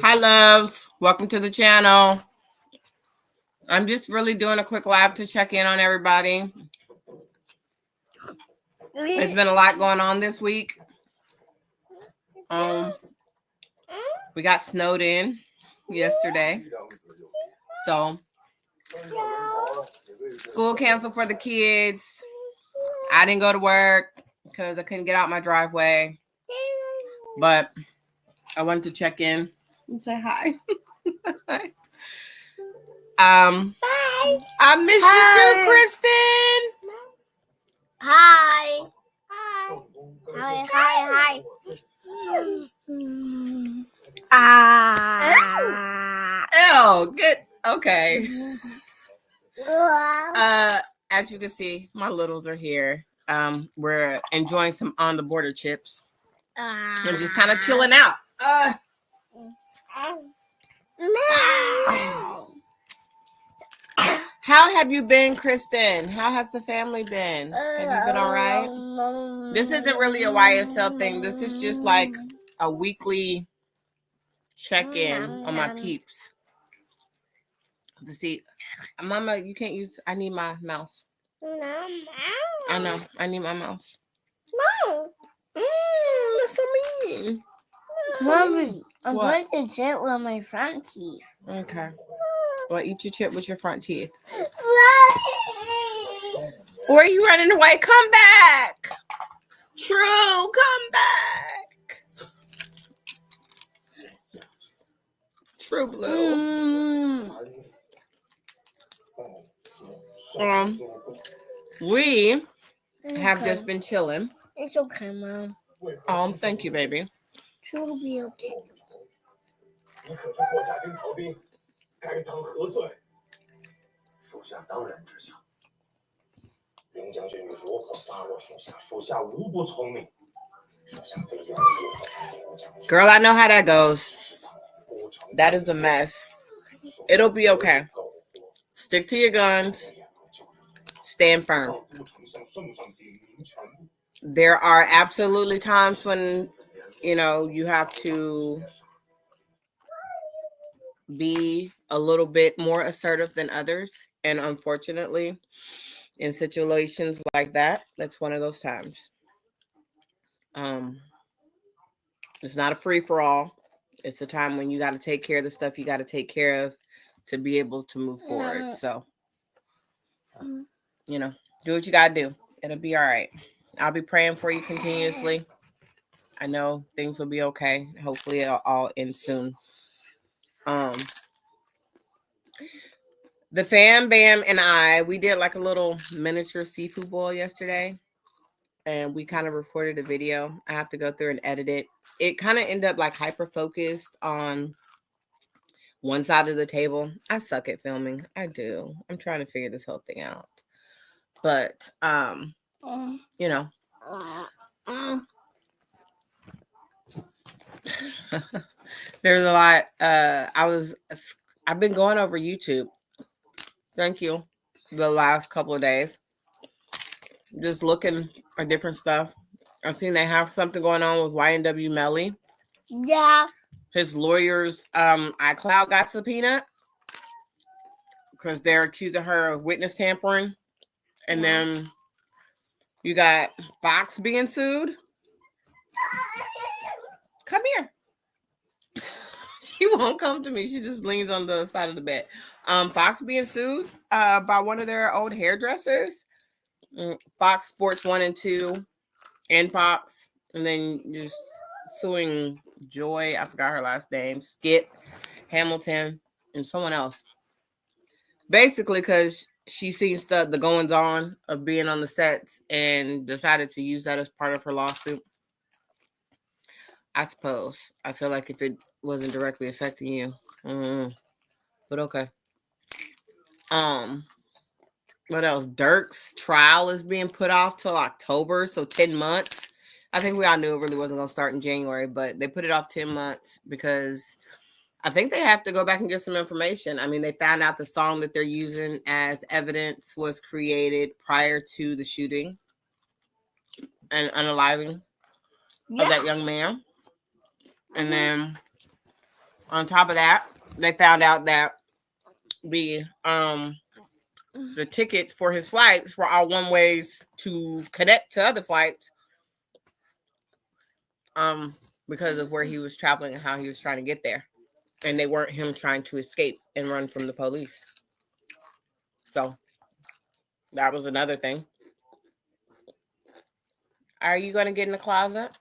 Hi, loves. Welcome to the channel. I'm just really doing a quick live to check in on everybody. There's been a lot going on this week. We got snowed in yesterday. So, school canceled for the kids. I didn't go to work because I couldn't get out my driveway. But I wanted to check in and say hi. Bye. I miss you too, Kristen. Hi. Hi. Hi. Oh, good. Okay. As you can see, my littles are here. We're enjoying some On the Border chips and just kind of chilling out. How have you been, Kristen? How has the family been? Have you been all right? This isn't really a YSL thing. This is just like a weekly check-in on my peeps. To see, Mama, you can't use. I need my mouse. I know. I need my mouse. No. That's so mean. Mommy, I'm going to chip with my front teeth. Okay. Well, eat your chip with your front teeth. Where are you running away? Come back. True, come back. True Blue. We have just been chilling. It's okay, Mom. Thank you, baby. True will be okay. 你可是霍家军逃兵，该当何罪？属下当然知晓。林将军如何发落属下，属下无不聪明。属下非有意和林将军。 Girl, I know how that goes. That is a mess. It'll be okay. Stick to your guns. Stand firm. There are absolutely times when, you have to be a little bit more assertive than others. And unfortunately, in situations like that, that's one of those times. It's not a free-for-all. It's a time when you got to take care of the stuff you got to take care of to be able to move forward. So, do what you got to do. It'll be all right. I'll be praying for you continuously. I know things will be okay. Hopefully it'll all end soon. The fam bam and we did like a little miniature seafood boil yesterday, and we kind of recorded a video. I have to go through and edit it. It kind of ended up like hyper focused on one side of the table. I suck at filming. I do. I'm trying to figure this whole thing out. But there's a lot. I've been going over YouTube. Thank you. The last couple of days. Just looking at different stuff. I've seen they have something going on with YNW Melly. Yeah. His lawyers, iCloud got subpoenaed because they're accusing her of witness tampering. And then you got Fox being sued. Come here. She won't come to me. She just leans on the side of the bed. Fox being sued by one of their old hairdressers. Fox Sports 1 and 2 and Fox. And then just suing Joy. I forgot her last name. Skip Hamilton and someone else. Basically because she sees the goings on of being on the sets and decided to use that as part of her lawsuit. I suppose. I feel like if it wasn't directly affecting you. But okay. What else? Dirk's trial is being put off till October, so 10 months. I think we all knew it really wasn't going to start in January, but they put it off 10 months because I think they have to go back and get some information. I mean, they found out the song that they're using as evidence was created prior to the shooting and unaliving of that young man. And then on top of that, they found out that the tickets for his flights were all one ways to connect to other flights. Because of where he was traveling and how he was trying to get there. And they weren't him trying to escape and run from the police. So that was another thing. Are you going to get in the closet?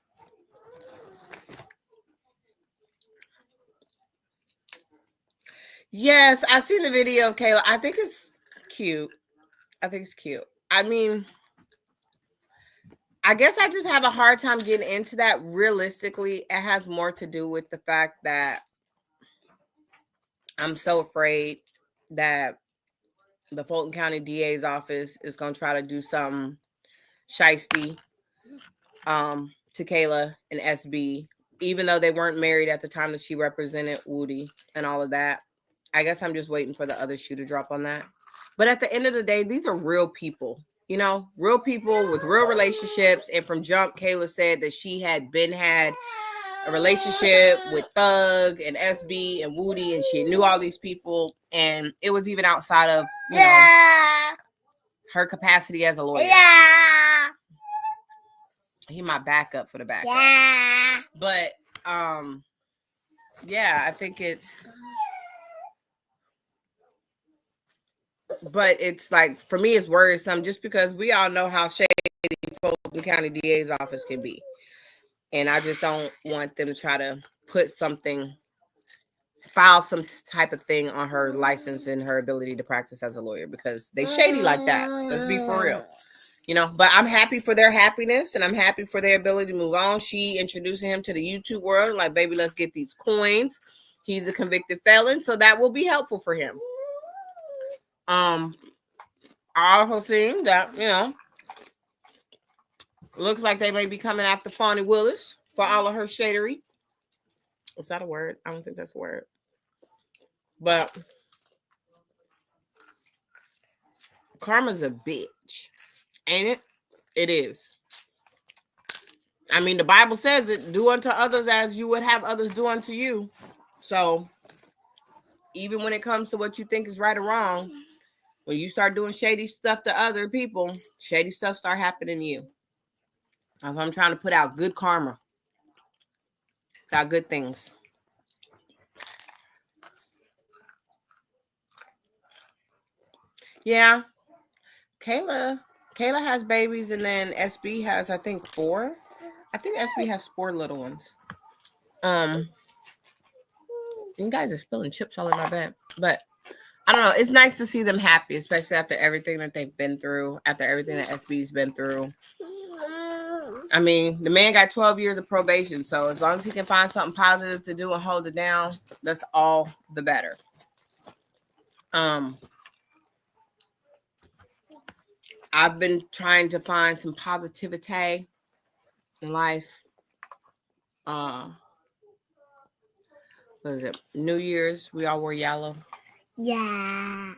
Yes, I seen the video of Kayla. I think it's cute. I mean, I guess I just have a hard time getting into that. Realistically, it has more to do with the fact that I'm so afraid that the Fulton County DA's office is going to try to do something shiesty to Kayla and SB, even though they weren't married at the time that she represented Woody and all of that. I guess I'm just waiting for the other shoe to drop on that. But at the end of the day, these are real people. You know, real people with real relationships. And from jump, Kayla said that she had a relationship with Thug and SB and Woody, and she knew all these people. And it was even outside of, you know, her capacity as a lawyer. Yeah. He might back up for the backup. Yeah. But, yeah, I think but it's like, for me, it's worrisome just because we all know how shady Fulton County DA's office can be. And I just don't want them to try to file some type of thing on her license and her ability to practice as a lawyer, because they shady like that. Let's be for real. You know, but I'm happy for their happiness and I'm happy for their ability to move on. She introducing him to the YouTube world, like, baby, let's get these coins. He's a convicted felon, so that will be helpful for him. I also seen that, you know, looks like they may be coming after Fonnie Willis for all of her shadery. Is that a word? I don't think that's a word. But karma's a bitch, ain't it? It is. I mean, the Bible says it, do unto others as you would have others do unto you. So even when it comes to what you think is right or wrong, when you start doing shady stuff to other people, shady stuff start happening to you. I'm trying to put out good karma. Got good things. Yeah. Kayla has babies, and then SB has, I think, 4. I think SB has 4 little ones. You guys are spilling chips all in my bed. But I don't know. It's nice to see them happy, especially after everything that they've been through, after everything that SB's been through. I mean, the man got 12 years of probation, so as long as he can find something positive to do and hold it down, that's all the better. I've been trying to find some positivity in life. What is it? New Year's, we all wore yellow. Yeah.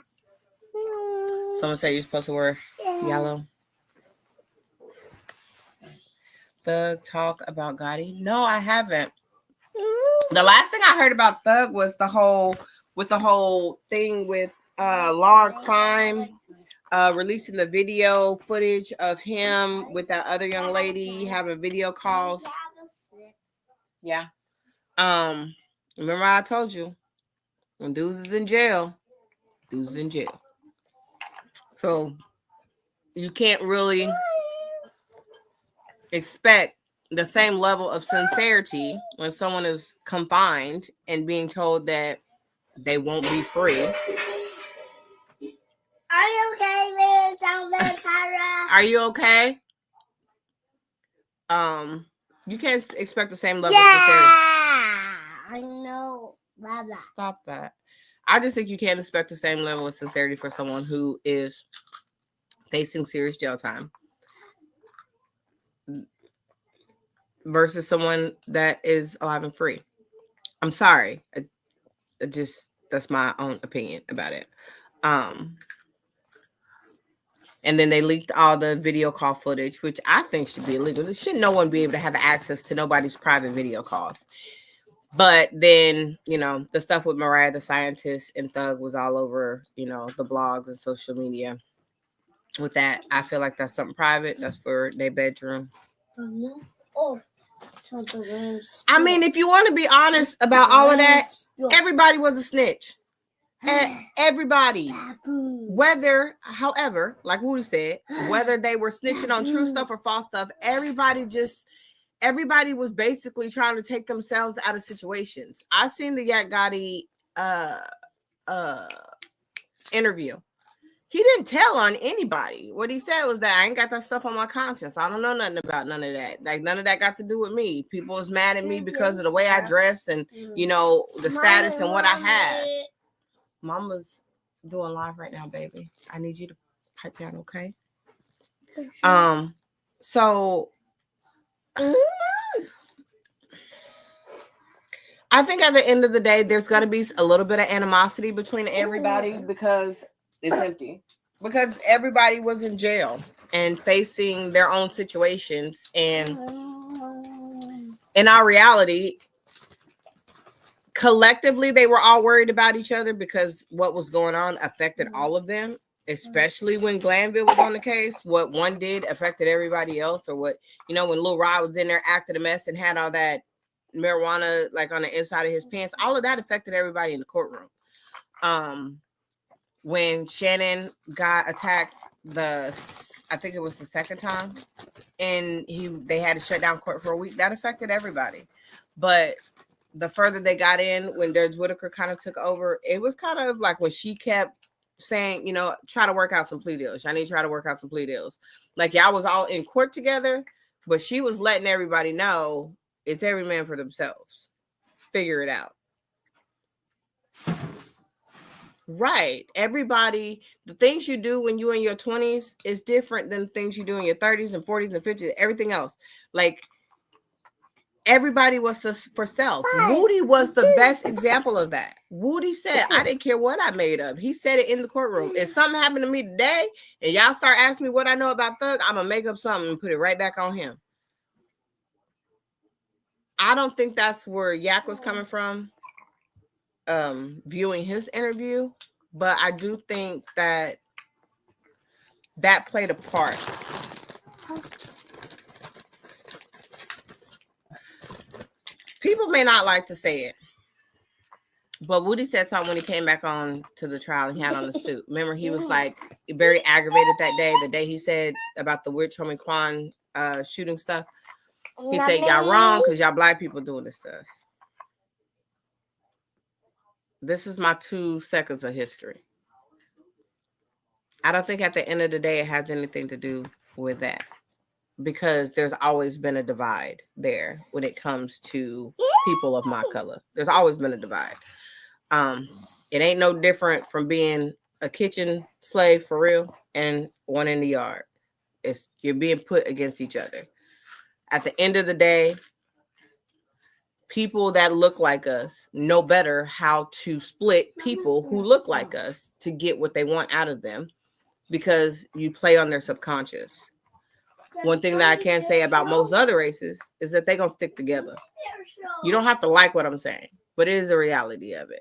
Someone said you're supposed to wear yellow. Thug talk about Gotti? No, I haven't. The last thing I heard about Thug was the whole thing with Law and Crime releasing the video footage of him with that other young lady having video calls. Yeah. Remember I told you, when dudes is in jail, dudes is in jail. So you can't really expect the same level of sincerity when someone is confined and being told that they won't be free. Are you okay, man? Down there, Kara? Are you okay? You can't expect the same level of sincerity. I know. Blah, blah. Stop that. I just think you can't expect the same level of sincerity for someone who is facing serious jail time versus someone that is alive and free. I'm sorry. That's my own opinion about it. And then they leaked all the video call footage, which I think should be illegal. Should no one be able to have access to nobody's private video calls? But then, the stuff with Mariah the Scientist and Thug was all over, the blogs and social media. With that, I feel like that's something private. That's for their bedroom. Oh. I mean, if you want to be honest about all of that, everybody was a snitch. Everybody. However, like Woody said, whether they were snitching on true stuff or false stuff, everybody was basically trying to take themselves out of situations. I seen the Yak Gotti interview. He didn't tell on anybody. What he said was that I ain't got that stuff on my conscience. I don't know nothing about none of that. Like, none of that got to do with me. People was mad at me because of the way I dress and, the status and what I had. Mama's doing live right now, baby. I need you to pipe down, okay? So I think at the end of the day, there's going to be a little bit of animosity between everybody because it's empty. Because everybody was in jail and facing their own situations. And in our reality, collectively, they were all worried about each other because what was going on affected all of them, especially when Glanville was on the case. What one did affected everybody else, or what, when Lil Rod was in there acting a mess and had all that marijuana like on the inside of his pants, all of that affected everybody in the courtroom. When Shannon got attacked, I think it was the second time, and they had to shut down court for a week, that affected everybody. But the further they got in, when Judge Whitaker kind of took over, it was kind of like when she kept saying, try to work out some plea deals. I need to try to work out some plea deals. Like, y'all was all in court together, but she was letting everybody know it's every man for themselves. Figure it out. Right. Everybody, the things you do when you're in your 20s is different than things you do in your 30s and 40s and 50s, everything else. Like, everybody was for self. Woody was the best example of that. Woody said, I didn't care what I made up. He said it in the courtroom. If something happened to me today and y'all start asking me what I know about Thug, I'm going to make up something and put it right back on him. I don't think that's where Yak was coming from, viewing his interview, but I do think that played a part. People may not like to say it, but Woody said something when he came back on to the trial and he had on the suit. Remember, he was like very aggravated that day, the day he said about the Rich Homie Quan shooting stuff. He said, y'all wrong because y'all black people doing this to us. This is my 2 seconds of history. I don't think at the end of the day it has anything to do with that, because there's always been a divide there when it comes to people of my color. There's always been a divide. It ain't no different from being a kitchen slave for real and one in the yard. You're being put against each other. At the end of the day, people that look like us know better how to split people who look like us to get what they want out of them, because you play on their subconscious. One thing that I can say about most other races is that they're going to stick together. You don't have to like what I'm saying, but it is a reality of it.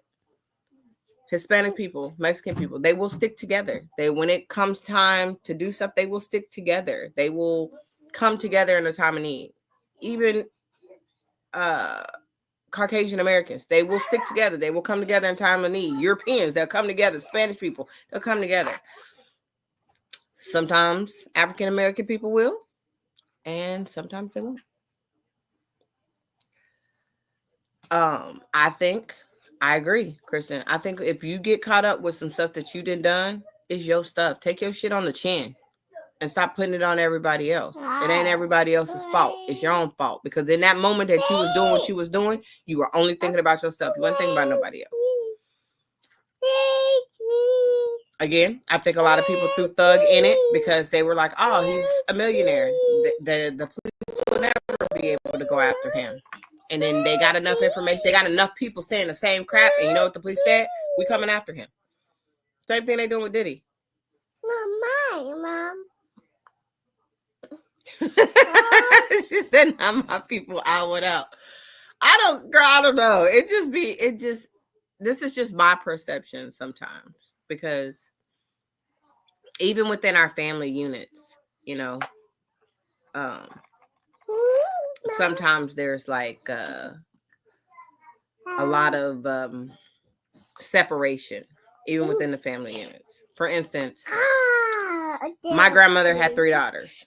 Hispanic people, Mexican people, they will stick together. When it comes time to do stuff, they will stick together. They will come together in a time of need. Even Caucasian Americans, they will stick together. They will come together in time of need. Europeans, they'll come together. Spanish people, they'll come together. Sometimes African American people will, and sometimes they won't. I agree, Kristen. I think if you get caught up with some stuff that you done, it's your stuff. Take your shit on the chin and stop putting it on everybody else. It ain't everybody else's fault. It's your own fault. Because in that moment that you was doing what you was doing, you were only thinking about yourself. You weren't thinking about nobody else. Again, I think a lot of people threw Thug in it because they were like, oh, he's a millionaire. The police will never be able to go after him. And then they got enough information. They got enough people saying the same crap. And you know what the police said? We coming after him. Same thing they doing with Diddy. Mom. She said, not my people. What up? I don't know. This is just my perception sometimes, because even within our family units, sometimes there's like a lot of separation, even within the family units. For instance, my grandmother had 3 daughters.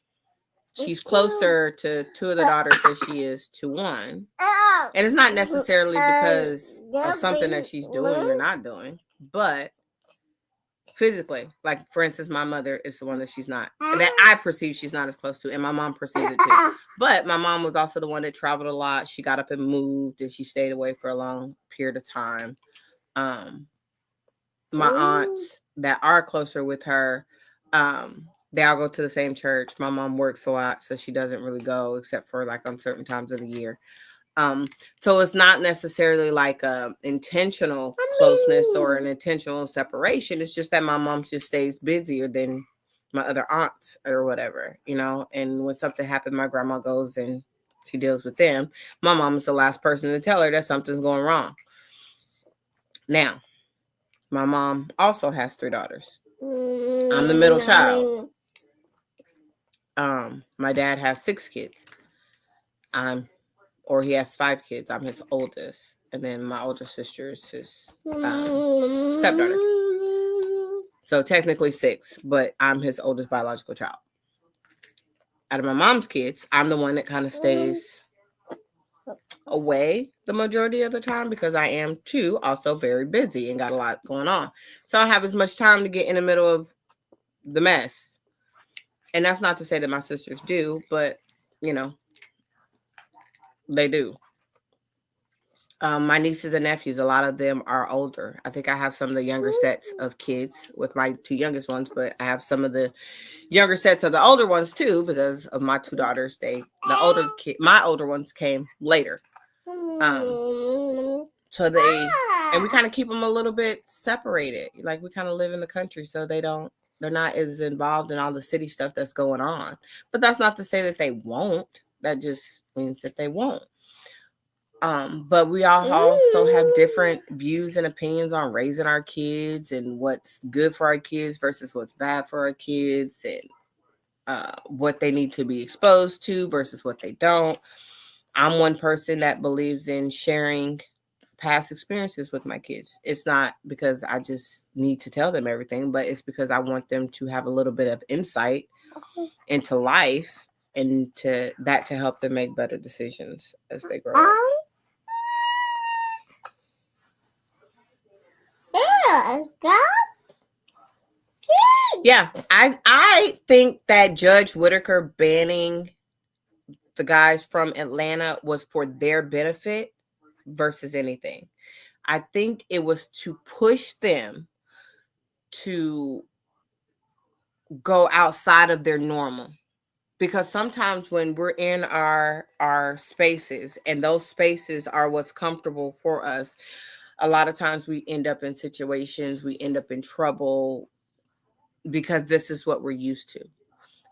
She's closer to 2 of the daughters than she is to one. And it's not necessarily because of something that she's doing or not doing, but physically, like for instance, my mother is the one that I perceive she's not as close to, and my mom perceives it too. But my mom was also the one that traveled a lot. She got up and moved, and she stayed away for a long period of time. My aunts that are closer with her, they all go to the same church. My mom works a lot, so she doesn't really go except for like on certain times of the year. So it's not necessarily like a intentional closeness or an intentional separation. It's just that my mom just stays busier than my other aunts or whatever, and when something happens, my grandma goes and she deals with them. My mom is the last person to tell her that something's going wrong. Now, my mom also has 3 daughters. I'm the middle child. My dad has 6 kids. He has 5 kids. I'm his oldest. And then my older sister is his stepdaughter. So technically 6, but I'm his oldest biological child. Out of my mom's kids, I'm the one that kind of stays away the majority of the time, because I am too also very busy and got a lot going on. So I have as much time to get in the middle of the mess. And that's not to say that my sisters do, but they do. My nieces and nephews, a lot of them are older. I think I have some of the younger sets of kids with my 2 youngest ones, but I have some of the younger sets of the older ones too, because of my 2 daughters. My older ones came later. And we kind of keep them a little bit separated. Like we kind of live in the country, so they're not as involved in all the city stuff that's going on. But that's not to say that they won't. That just means that they won't. But we all also have different views and opinions on raising our kids and what's good for our kids versus what's bad for our kids, and what they need to be exposed to versus what they don't. I'm one person that believes in sharing past experiences with my kids. It's not because I just need to tell them everything, but it's because I want them to have a little bit of insight into life and to help them make better decisions as they grow up. Yeah, I think that Judge Whitaker banning the guys from Atlanta was for their benefit versus anything. I think it was to push them to go outside of their normal. Because sometimes when we're in our spaces, and those spaces are what's comfortable for us, a lot of times we end up in situations, we end up in trouble because this is what we're used to.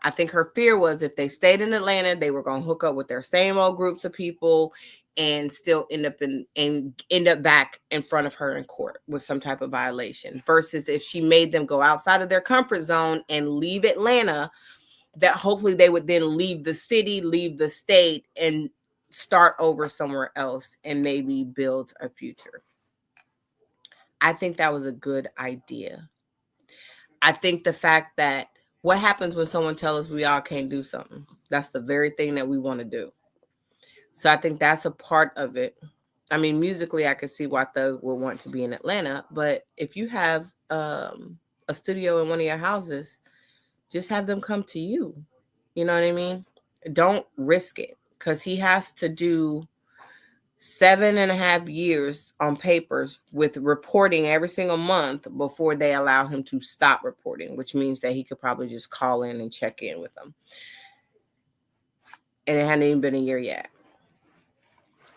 I think her fear was if they stayed in Atlanta, they were going to hook up with their same old groups of people and still end up back in front of her in court with some type of violation, versus if she made them go outside of their comfort zone and leave Atlanta, that hopefully they would then leave the city, leave the state, and start over somewhere else and maybe build a future. I think that was a good idea. I think the fact that what happens when someone tells us we all can't do something, that's the very thing that we want to do. So I think that's a part of it. I mean, musically, I could see why Thug would want to be in Atlanta, but if you have a studio in one of your houses, just have them come to you. You know what I mean? Don't risk it, because he has to do 7.5 years on papers with reporting every single month before they allow him to stop reporting, which means that he could probably just call in and check in with them. And it hadn't even been a year yet.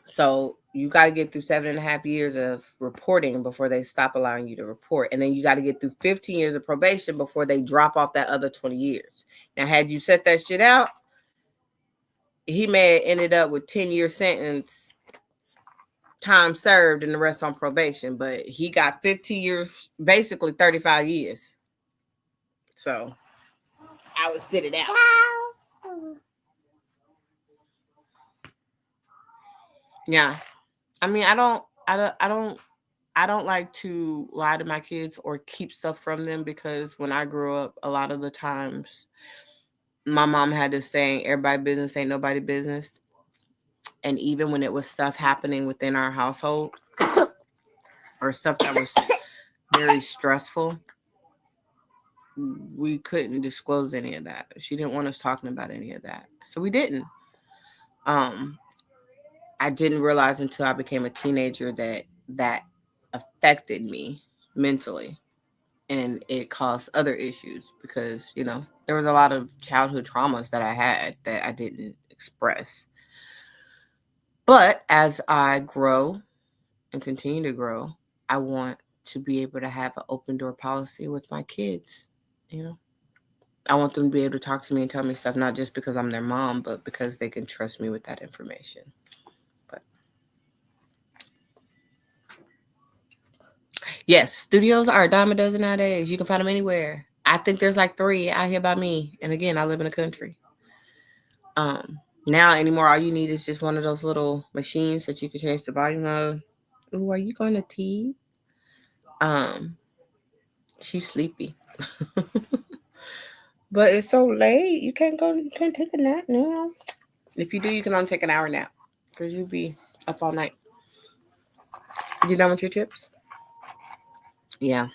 So you got to get through 7.5 years of reporting before they stop allowing you to report. And then you got to get through 15 years of probation before they drop off that other 20 years. Now, had you set that shit out, he may have ended up with 10-year sentence time served and the rest on probation, but he got 15 years, basically 35 years. So I would sit it out. Yeah. I mean, I don't like to lie to my kids or keep stuff from them, because when I grew up, a lot of the times my mom had this saying, everybody business ain't nobody business. And even when it was stuff happening within our household or stuff that was very stressful, we couldn't disclose any of that. She didn't want us talking about any of that. So we didn't. I didn't realize until I became a teenager that affected me mentally, and it caused other issues because, there was a lot of childhood traumas that I had that I didn't express. But as I grow and continue to grow, I want to be able to have an open door policy with my kids. I want them to be able to talk to me and tell me stuff, not just because I'm their mom, but because they can trust me with that information. But yes, studios are a dime a dozen nowadays. You can find them anywhere. I think there's like 3 out here by me. And again, I live in the country. Now anymore, all you need is just one of those little machines that you can change the volume of. Ooh, are you going to tea? She's sleepy. But it's so late. You can't take a nap now. If you do, you can only take an hour nap because you'll be up all night. You done with your chips? Yeah.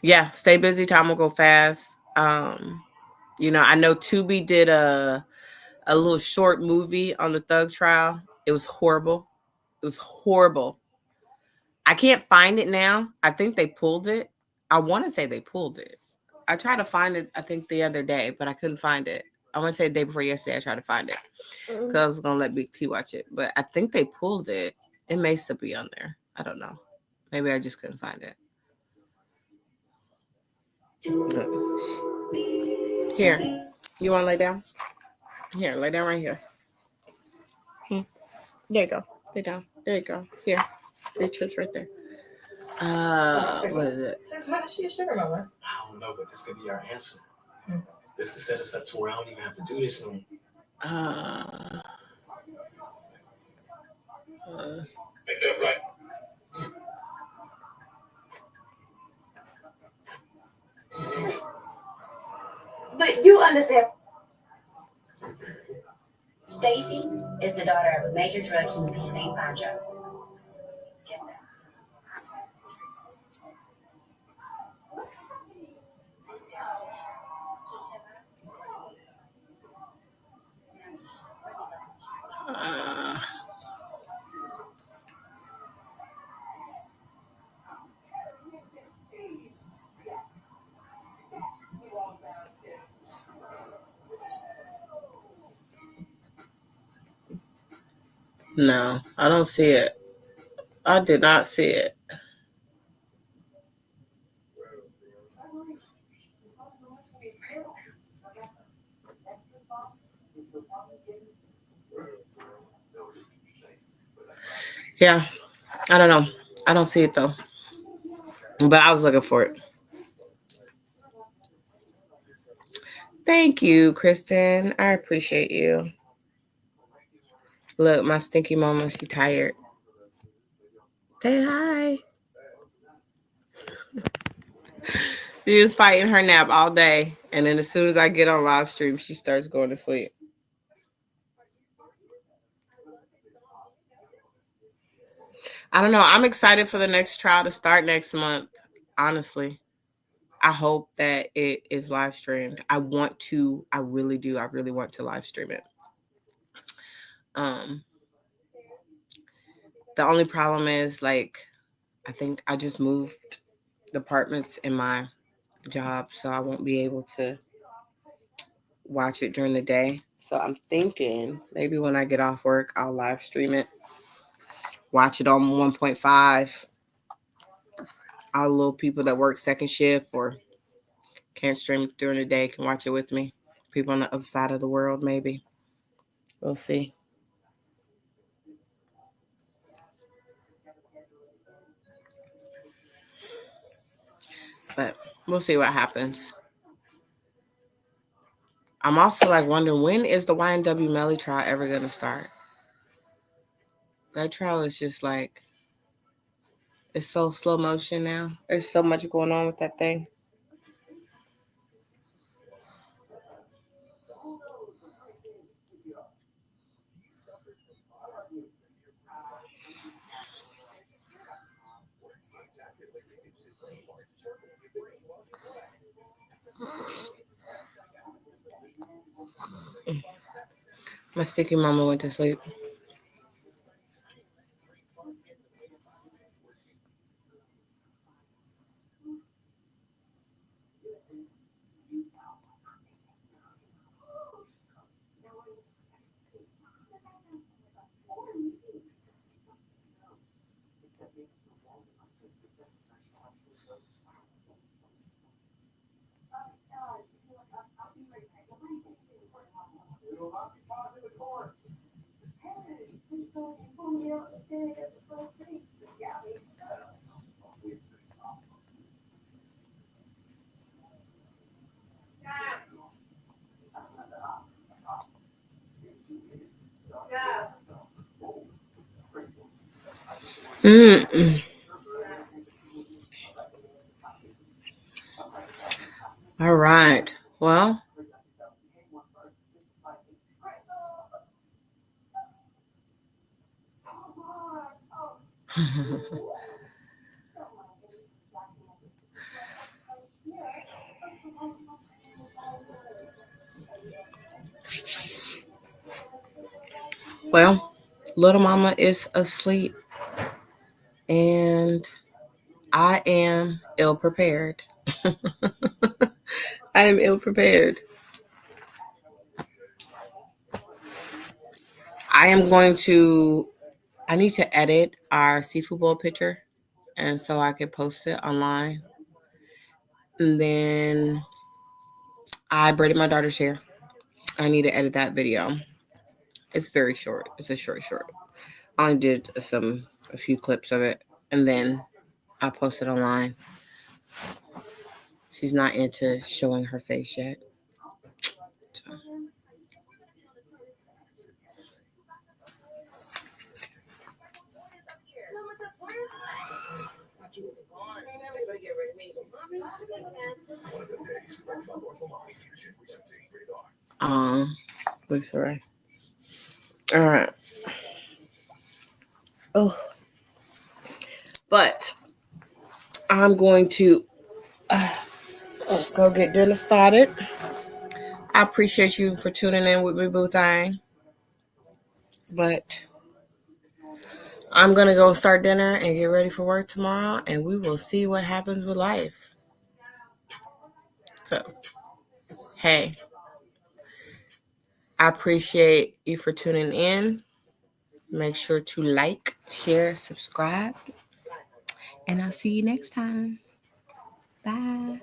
Yeah, stay busy. Time will go fast. I know Tubi did a little short movie on the Thug trial. It was horrible. I can't find it now. I think they pulled it. I want to say they pulled it. I tried to find it, I think, the other day, but I couldn't find it. I want to say the day before yesterday I tried to find it because I was going to let Big T watch it. But I think they pulled it. It may still be on there. I don't know. Maybe I just couldn't find it. Here. You want to lay down? Here, lay down right here. There you go. Lay down. There you go. Here. The chips right there. What is it? Since when is she a sugar mama? I don't know, but this could be our answer. This could set us up to where I don't even have to do this no more. Make that right. But you understand. Stacy is the daughter of a major drug kingpin named Pancho. Guess that. No, I don't see it. I did not see it. Yeah, I don't know. I don't see it though. But I was looking for it. Thank you, Kristen. I appreciate you. Look, my stinky mama, she tired. Say hi. She was fighting her nap all day. And then as soon as I get on live stream, she starts going to sleep. I don't know. I'm excited for the next trial to start next month. Honestly, I hope that it is live streamed. I want to. I really do. I really want to live stream it. The only problem is, I think I just moved departments in my job, so I won't be able to watch it during the day. So I'm thinking maybe when I get off work, I'll live stream it. Watch it on 1.5. All the little people that work second shift or can't stream it during the day can watch it with me. People on the other side of the world, maybe. We'll see. But we'll see what happens. I'm also like wondering, when is the YNW Melly trial ever gonna start? That trial is just like, it's so slow motion now. There's so much going on with that thing. My sticky mama went to sleep. Mm-mm. All right. Well, well, little mama is asleep, and I am ill prepared. I am ill prepared. I need to edit our seafood bowl picture, and so I can post it online. And then I braided my daughter's hair. I need to edit that video. It's very short. It's a short. I only did a few clips of it, and then I'll post it online. She's not into showing her face yet. So. Looks right. All right. Oh, but I'm going to go get dinner started. I appreciate you for tuning in with me, boo thing. But I'm going to go start dinner and get ready for work tomorrow, and we will see what happens with life. So, hey, I appreciate you for tuning in. Make sure to like, share, subscribe, and I'll see you next time. Bye.